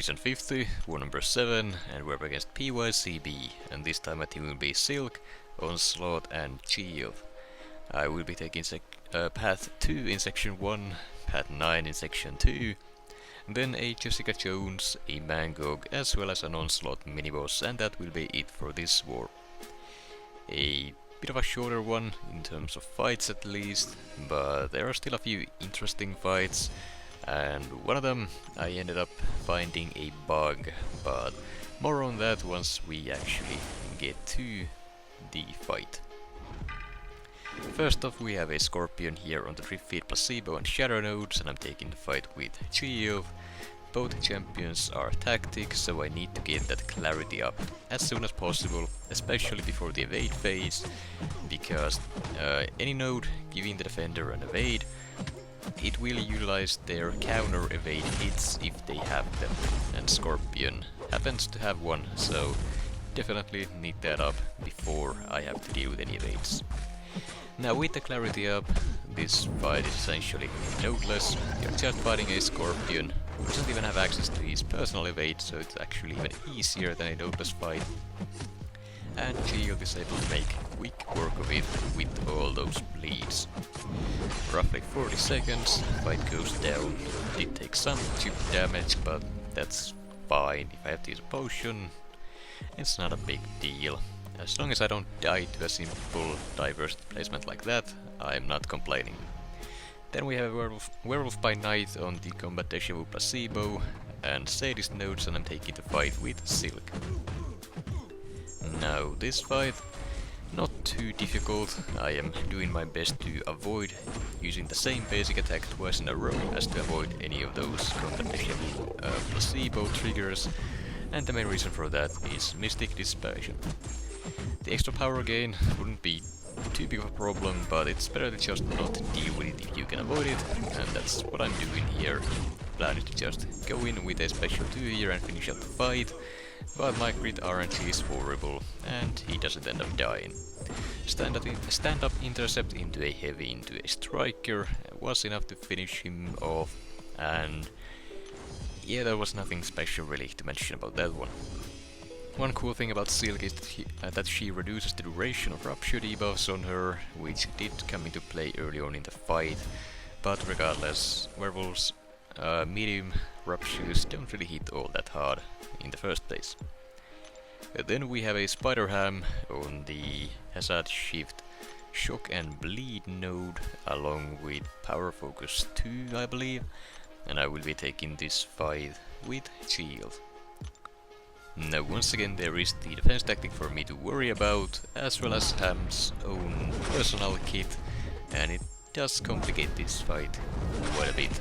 S50, war number 7, and we're up against Pycb, and this time my team will be Silk, Onslaught and Chee'ilth. I will be taking path 2 in section 1, path 9 in section 2, then a Jessica Jones, a Mangog, as well as an Onslaught mini-boss, and that will be it for this war. A bit of a shorter one in terms of fights at least, but there are still a few interesting fights, and one of them I ended up finding a bug, but more on that once we actually get to the fight. First off, we have a Scorpion here on the 3-feet placebo and shadow nodes, and I'm taking the fight with Chee'ilth. Both champions are tactics, so I need to get that clarity up as soon as possible, especially before the evade phase, because any node giving the defender an evade, it will utilize their counter evade hits if they have them, and Scorpion happens to have one, so definitely need that up before I have to deal with any evades. Now with the clarity up, this fight is essentially nodeless. You're just fighting a Scorpion who doesn't even have access to his personal evade, so it's actually even easier than a nodeless fight. And Chee'ilth is able to make quick work of it with all those bleeds. Roughly 40 seconds, fight goes down. Did take some chip damage, but that's fine. If I have to use a potion, it's not a big deal. As long as I don't die to a simple diverse placement like that, I'm not complaining. Then we have Werewolf by night on the combat déjà vu placebo, and Sadist nodes, and I'm taking the fight with Silk. Now this fight, not too difficult. I am doing my best to avoid using the same basic attack twice in a row as to avoid any of those combat déjà vu placebo triggers, and the main reason for that is Mystic Dispersion. The extra power gain wouldn't be too big of a problem, but it's better to just not deal with it if you can avoid it, and that's what I'm doing here. Planning to just go in with a special 2 here and finish up the fight, but my crit RNG is horrible, and he doesn't end up dying. Stand-up intercept into a heavy into a striker was enough to finish him off, and yeah, there was nothing special really to mention about that one. One cool thing about Silk is that she reduces the duration of Rupture debuffs on her, which did come into play early on in the fight, but regardless, Werewolves medium Ruptures don't really hit all that hard in the first place. Then we have a Spider Ham on the Hazard Shift Shock and Bleed node, along with Power Focus 2, I believe, and I will be taking this fight with Chee'ilth. Now once again there is the defense tactic for me to worry about, as well as Ham's own personal kit, and it does complicate this fight quite a bit.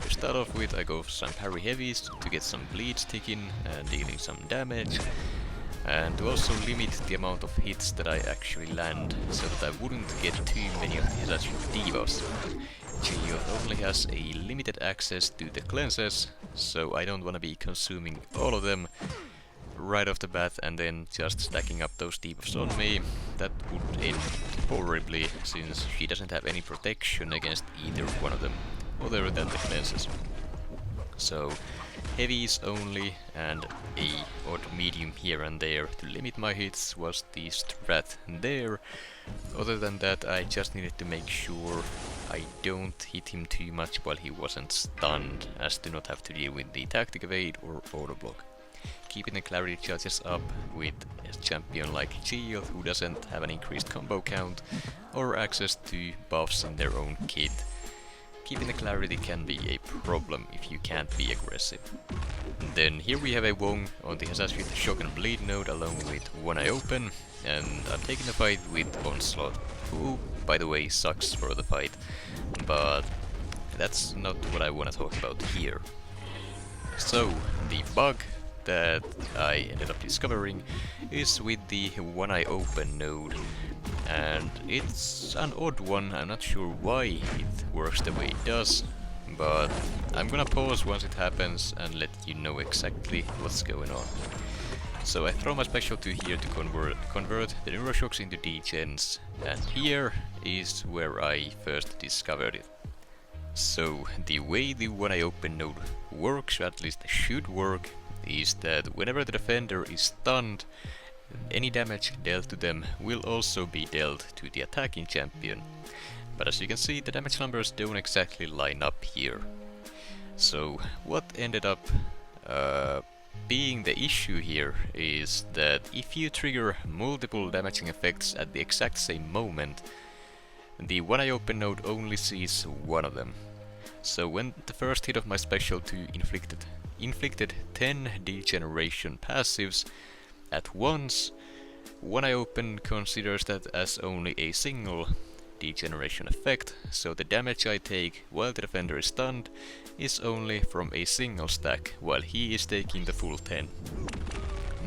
To start off with, I go for some parry heavies to get some bleeds ticking and dealing some damage, and to also limit the amount of hits that I actually land, so that I wouldn't get too many of the debuffs. Chee'ilth only has a limited access to the cleanses, so I don't want to be consuming all of them right off the bat and then just stacking up those debuffs on me. That would end horribly, since she doesn't have any protection against either one of them, other than the cleanses. So heavies only, and a odd medium here and there to limit my hits was the strat there. Other than that, I just needed to make sure I don't hit him too much while he wasn't stunned, as to not have to deal with the tactic evade or auto block. Keeping the clarity charges up with a champion like Chee'ilth, who doesn't have an increased combo count or access to buffs in their own kit. Keeping the clarity can be a problem if you can't be aggressive. And then here we have a Wong on the Hazard Shift Shock and Bleed node along with One Eye Open, and I'm taking the fight with Onslaught, who by the way sucks for the fight, but that's not what I want to talk about here. So the bug that I ended up discovering is with the One Eye Open node, and it's an odd one. I'm not sure why it works the way it does, but I'm gonna pause once it happens and let you know exactly what's going on. So I throw my special 2 here to convert the Neuroshocks into degens, and here is where I first discovered it. So the way the One Eye Open node works, or at least should work, is that whenever the defender is stunned, any damage dealt to them will also be dealt to the attacking champion. But as you can see, the damage numbers don't exactly line up here. So what ended up being the issue here is that if you trigger multiple damaging effects at the exact same moment, the When I Open node only sees one of them. So when the first hit of my special 2 inflicted 10 degeneration passives at once, When I Open considers that as only a single degeneration effect, so the damage I take while the defender is stunned is only from a single stack, while he is taking the full 10.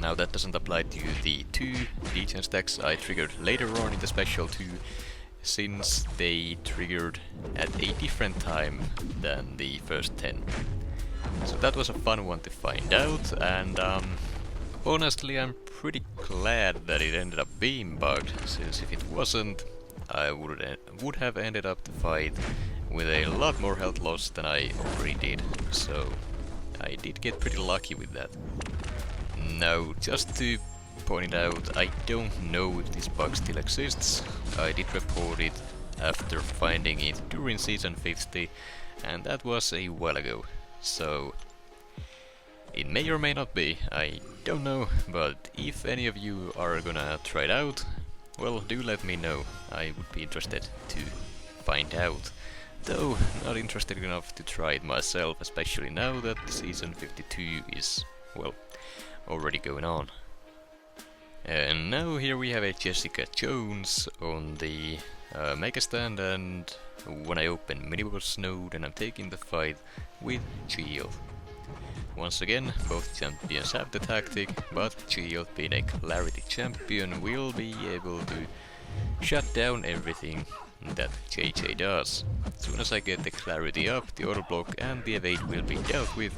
Now that doesn't apply to the 2 degen stacks I triggered later on in the special 2, since they triggered at a different time than the first 10. So that was a fun one to find out, and honestly I'm pretty glad that it ended up being bugged, since if it wasn't, I would have ended up the fight with a lot more health loss than I already did, so I did get pretty lucky with that. Now, just to point it out, I don't know if this bug still exists. I did report it after finding it during season 50, and that was a while ago, so it may or may not be, I don't know, but if any of you are gonna try it out, well, do let me know. I would be interested to find out. Though, not interested enough to try it myself, especially now that season 52 is, well, already going on. And now here we have a Jessica Jones on the Mega Stand, and When I Open Miniboss node, and I'm taking the fight with Chee'ilth. Once again, both champions have the tactic, but Chee'ilth, being a clarity champion, will be able to shut down everything that JJ does. As soon as I get the clarity up, the auto block and the evade will be dealt with.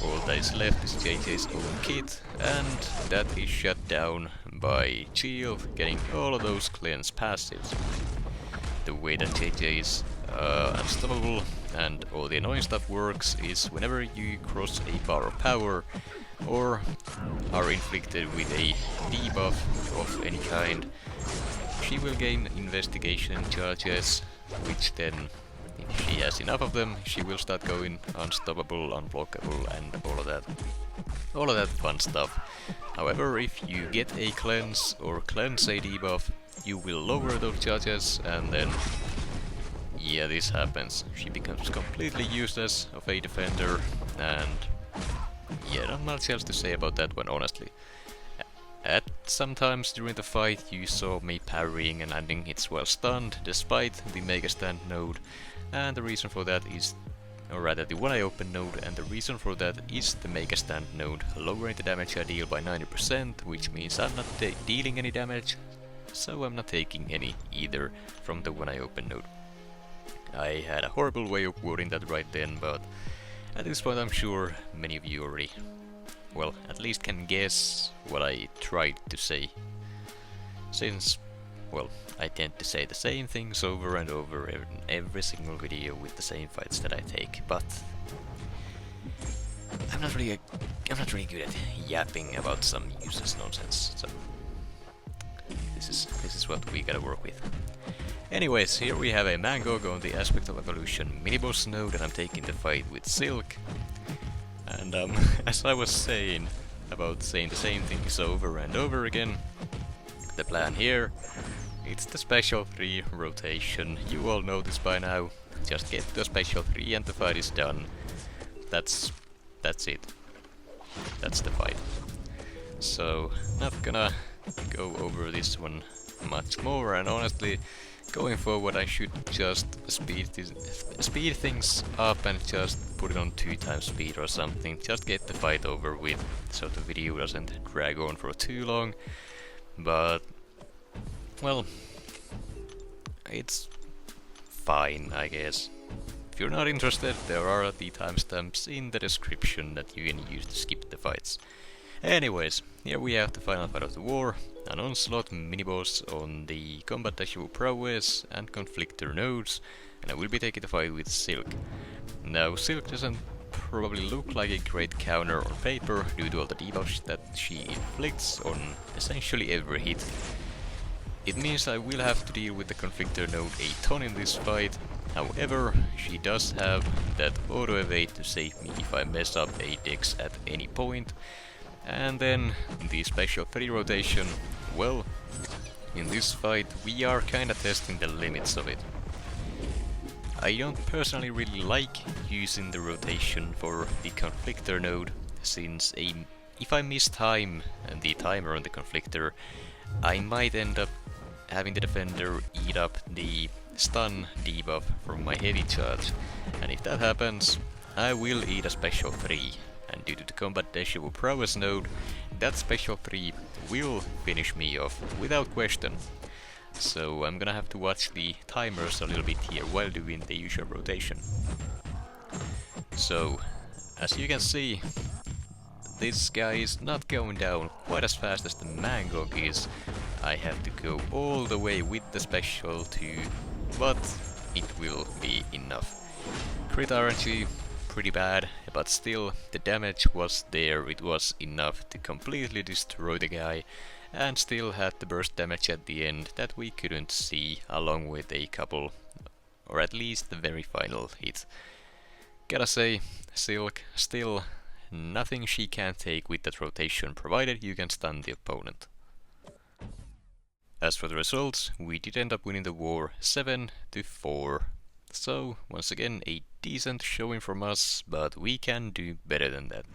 All that is left is JJ's own kit, and that is shut down by Chee'ilth getting all of those cleanse passives. The way that JJ is unstoppable and all the annoying stuff works is whenever you cross a bar of power or are inflicted with a debuff of any kind, she will gain investigation charges, which then, if she has enough of them, she will start going unstoppable, unblockable, and all of that fun stuff. However, if you get a cleanse or cleanse a debuff, you will lower those charges, and then yeah, this happens. She becomes completely useless of a defender, and yeah, not much else to say about that one, honestly. At sometimes during the fight you saw me parrying and landing hits while stunned, despite the Mega Stand node, and the reason for that is, or rather the When I Open node, and the reason for that is the Mega Stand node lowering the damage I deal by 90%, which means I'm not dealing any damage, so I'm not taking any either from the When I Open node. I had a horrible way of wording that right then, but at this point I'm sure many of you already, well, at least can guess what I tried to say. Since, well, I tend to say the same things over and over in every single video with the same fights that I take, but I'm not really good at yapping about some useless nonsense, so this is what we gotta work with. Anyways, here we have a Mangog on the Aspect of Evolution miniboss node, and I'm taking the fight with Silk. And as I was saying about saying the same things over and over again, the plan here, it's the special 3 rotation. You all know this by now. Just get to a special 3 and the fight is done. That's it. That's the fight. So, not gonna go over this one much more, and honestly, going forward I should just speed things up and just put it on 2 times speed or something. Just get the fight over with, so the video doesn't drag on for too long. But, well, it's fine, I guess. If you're not interested, there are the timestamps in the description that you can use to skip the fights. Anyways, here we have the final fight of the war, an Onslaught miniboss on the Combat Dash Prowess and Conflictor nodes, and I will be taking the fight with Silk. Now, Silk doesn't probably look like a great counter on paper due to all the debuffs that she inflicts on essentially every hit. It means I will have to deal with the Conflictor node a ton in this fight. However, she does have that auto evade to save me if I mess up a dex at any point. And then the special 3 rotation, well, in this fight we are kinda testing the limits of it. I don't personally really like using the rotation for the Conflictor node, since if I miss time and the timer on the Conflictor, I might end up having the defender eat up the stun debuff from my heavy charge, and if that happens, I will eat a special 3, and due to the combat deja vu prowess node, that special 3 will finish me off without question. So I'm gonna have to watch the timers a little bit here while doing the usual rotation. So, as you can see, this guy is not going down quite as fast as the Mangog is. I have to go all the way with the special 2, but it will be enough. Crit RNG, pretty bad, but still the damage was there, it was enough to completely destroy the guy, and still had the burst damage at the end that we couldn't see, along with a couple, or at least the very final hit. Gotta say, Silk, still nothing she can take with that rotation, provided you can stun the opponent. As for the results, we did end up winning the war 7-4. So, once again, a decent showing from us, but we can do better than that.